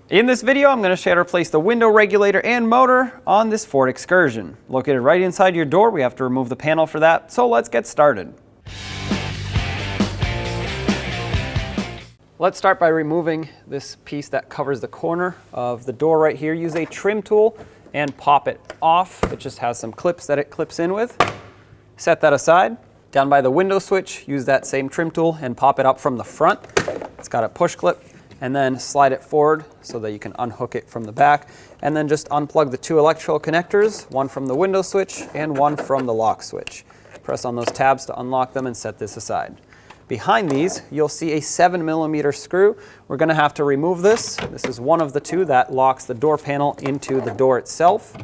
In this video, I'm going to show you how to replace the window regulator and motor on this Ford Excursion. Located right inside your door, we have to remove the panel for that, so let's get started. Let's start by removing this piece that covers the corner of the door right here. Use a trim tool and pop it off. It just has some clips that it clips in with. Set that aside. Down by the window switch, use that same trim tool and pop it up from the front. It's got a push clip. And then slide it forward so that you can unhook it from the back. And then just unplug the two electrical connectors, one from the window switch and one from the lock switch. Press on those tabs to unlock them and set this aside. Behind these, you'll see a 7mm screw. We're going to have to remove this. This is one of the two that locks the door panel into the door itself.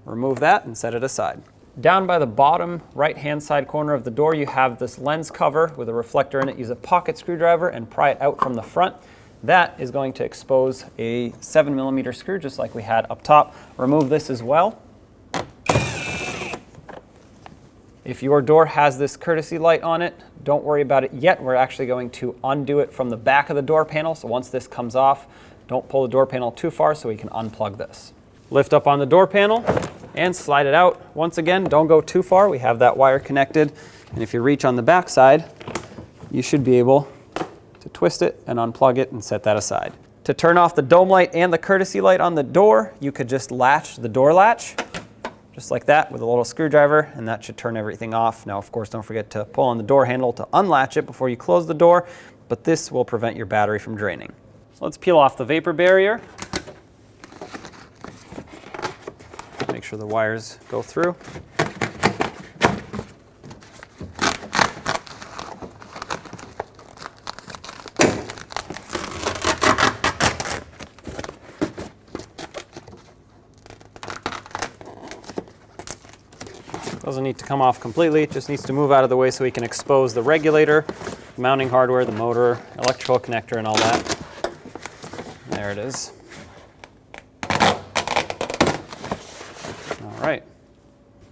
Remove that and set it aside. Down by the bottom right-hand side corner of the door, you have this lens cover with a reflector in it. Use a pocket screwdriver and pry it out from the front. That is going to expose a 7mm screw, just like we had up top. Remove this as well. If your door has this courtesy light on it, don't worry about it yet. We're actually going to undo it from the back of the door panel. So once this comes off, don't pull the door panel too far so we can unplug this. Lift up on the door panel and slide it out. Once again, don't go too far. We have that wire connected. And if you reach on the back side, you should be able to twist it and unplug it and set that aside. To turn off the dome light and the courtesy light on the door, you could just latch the door latch, just like that with a little screwdriver, and that should turn everything off. Now, of course, don't forget to pull on the door handle to unlatch it before you close the door, but this will prevent your battery from draining. So let's peel off the vapor barrier. Make sure the wires go through. Doesn't need to come off completely, it just needs to move out of the way so we can expose the regulator, the mounting hardware, the motor, electrical connector, and all that. There it is. All right.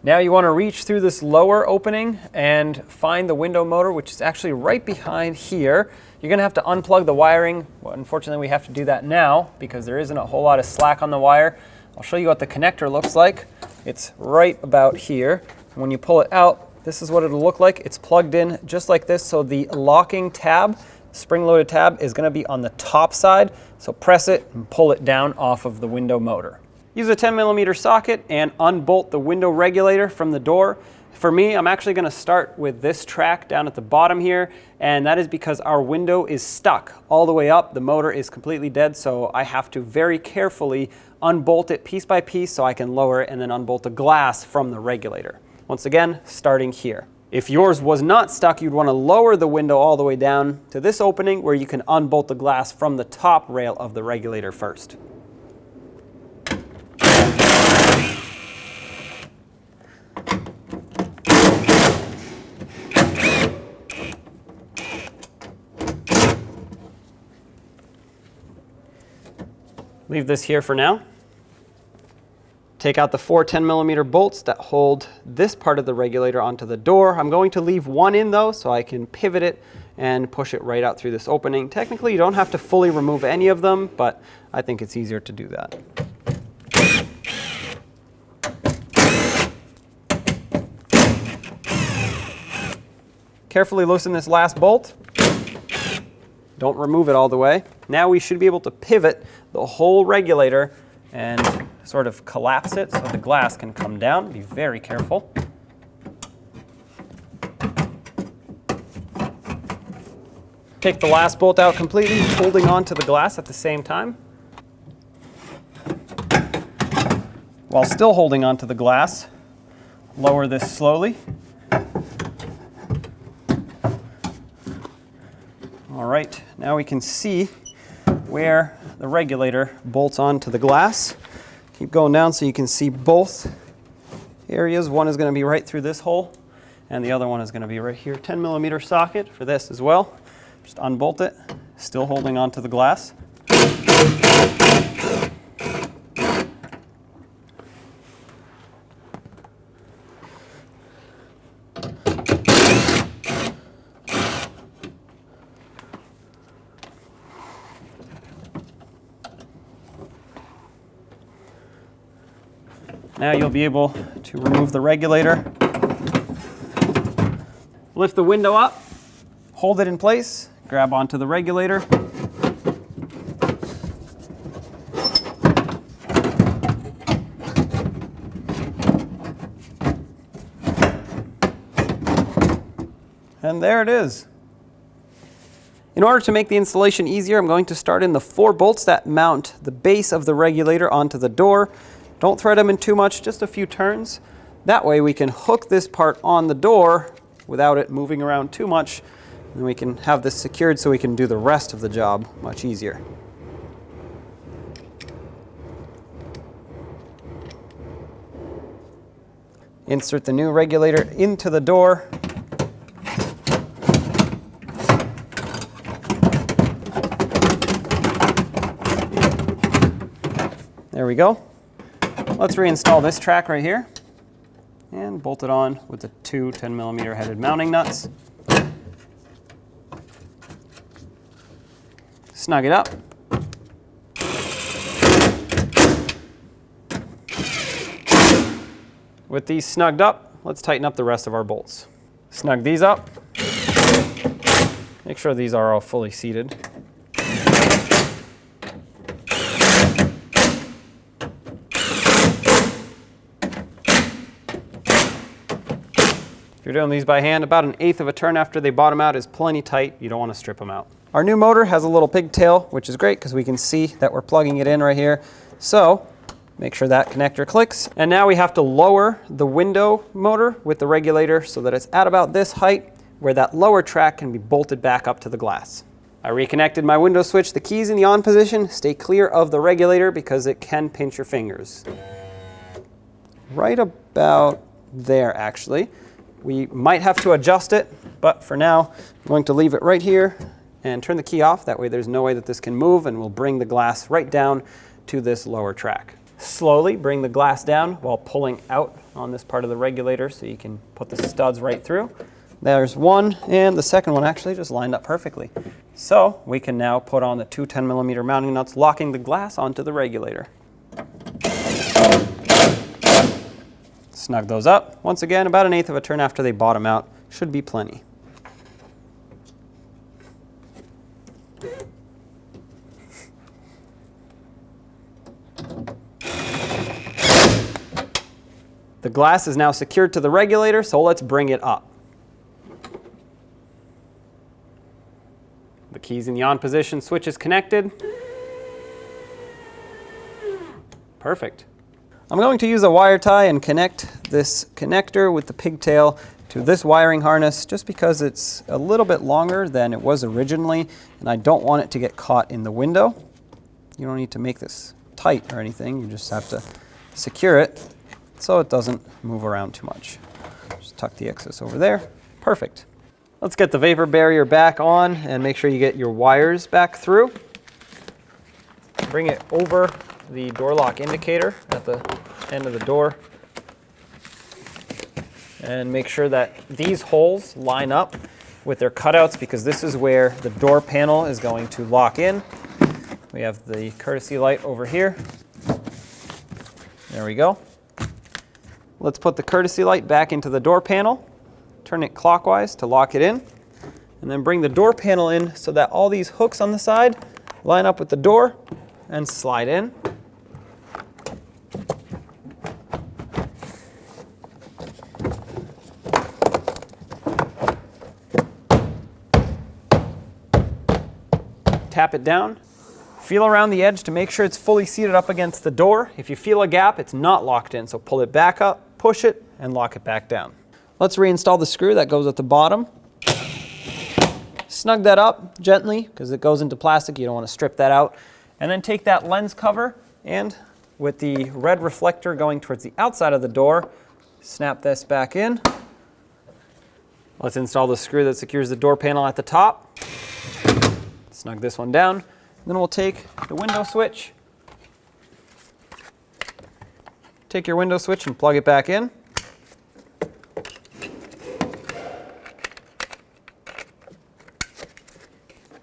Now you want to reach through this lower opening and find the window motor, which is actually right behind here. You're going to have to unplug the wiring. Well, unfortunately, we have to do that now because there isn't a whole lot of slack on the wire. I'll show you what the connector looks like. It's right about here. When you pull it out, this is what it'll look like. It's plugged in just like this, so the locking tab, spring-loaded tab, is going to be on the top side. So press it and pull it down off of the window motor. Use a 10mm socket and unbolt the window regulator from the door. For me, I'm actually going to start with this track down at the bottom here, and that is because our window is stuck all the way up. The motor is completely dead, so I have to very carefully unbolt it piece by piece so I can lower it and then unbolt the glass from the regulator. Once again, starting here. If yours was not stuck, you'd want to lower the window all the way down to this opening where you can unbolt the glass from the top rail of the regulator first. Leave this here for now. Take out the 4 10mm bolts that hold this part of the regulator onto the door. I'm going to leave one in though, so I can pivot it and push it right out through this opening. Technically, you don't have to fully remove any of them, but I think it's easier to do that. Carefully loosen this last bolt. Don't remove it all the way. Now we should be able to pivot the whole regulator and sort of collapse it so the glass can come down. Be very careful. Take the last bolt out completely, holding on to the glass at the same time. While still holding on to the glass, lower this slowly. All right, now we can see where the regulator bolts onto the glass. Keep going down so you can see both areas. One is going to be right through this hole, and the other one is going to be right here. 10mm socket for this as well. Just unbolt it, still holding onto the glass. Now you'll be able to remove the regulator. Lift the window up, hold it in place, grab onto the regulator. And there it is. In order to make the installation easier, I'm going to start in the 4 bolts that mount the base of the regulator onto the door. Don't thread them in too much, just a few turns. That way we can hook this part on the door without it moving around too much. And we can have this secured so we can do the rest of the job much easier. Insert the new regulator into the door. There we go. Let's reinstall this track right here and bolt it on with the 2 10mm headed mounting nuts. Snug it up. With these snugged up, let's tighten up the rest of our bolts. Snug these up. Make sure these are all fully seated. If you're doing these by hand, about 1/8 of a turn after they bottom out is plenty tight. You don't want to strip them out. Our new motor has a little pigtail, which is great because we can see that we're plugging it in right here. So make sure that connector clicks. And now we have to lower the window motor with the regulator so that it's at about this height where that lower track can be bolted back up to the glass. I reconnected my window switch. The key's in the on position. Stay clear of the regulator because it can pinch your fingers. Right about there, actually. We might have to adjust it, but for now, I'm going to leave it right here and turn the key off. That way there's no way that this can move, and we'll bring the glass right down to this lower track. Slowly bring the glass down while pulling out on this part of the regulator so you can put the studs right through. There's one, and the second one actually just lined up perfectly. So we can now put on the 2 10mm mounting nuts, locking the glass onto the regulator. Snug those up. Once again, about 1/8 of a turn after they bottom out. Should be plenty. The glass is now secured to the regulator, so let's bring it up. The key's in the on position, switch is connected. Perfect. I'm going to use a wire tie and connect this connector with the pigtail to this wiring harness just because it's a little bit longer than it was originally and I don't want it to get caught in the window. You don't need to make this tight or anything, you just have to secure it so it doesn't move around too much. Just tuck the excess over there. Perfect. Let's get the vapor barrier back on and make sure you get your wires back through. Bring it over the door lock indicator at the end of the door and make sure that these holes line up with their cutouts because this is where the door panel is going to lock in. We have the courtesy light over here. There we go. Let's put the courtesy light back into the door panel, turn it clockwise to lock it in, and then bring the door panel in so that all these hooks on the side line up with the door and slide in. Tap it down. Feel around the edge to make sure it's fully seated up against the door. If you feel a gap, it's not locked in, so pull it back up, push it, and lock it back down. Let's reinstall the screw that goes at the bottom. Snug that up gently because it goes into plastic. You don't want to strip that out. And then take that lens cover and with the red reflector going towards the outside of the door, snap this back in. Let's install the screw that secures the door panel at the top. Snug this one down. Then we'll take the window switch. Take your window switch and plug it back in.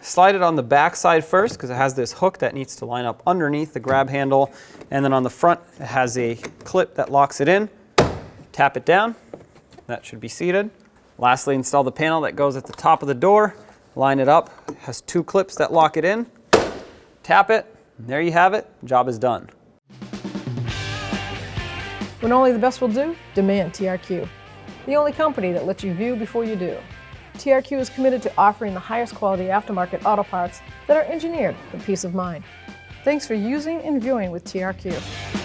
slide it on the back side first because it has this hook that needs to line up underneath the grab handle. And then on the front, it has a clip that locks it in. Tap it down. That should be seated. Lastly, install the panel that goes at the top of the door. Line it up. It has 2 clips that lock it in. Tap it. And there you have it. Job is done. When only the best will do, demand TRQ. The only company that lets you view before you do. TRQ is committed to offering the highest quality aftermarket auto parts that are engineered for peace of mind. Thanks for using and viewing with TRQ.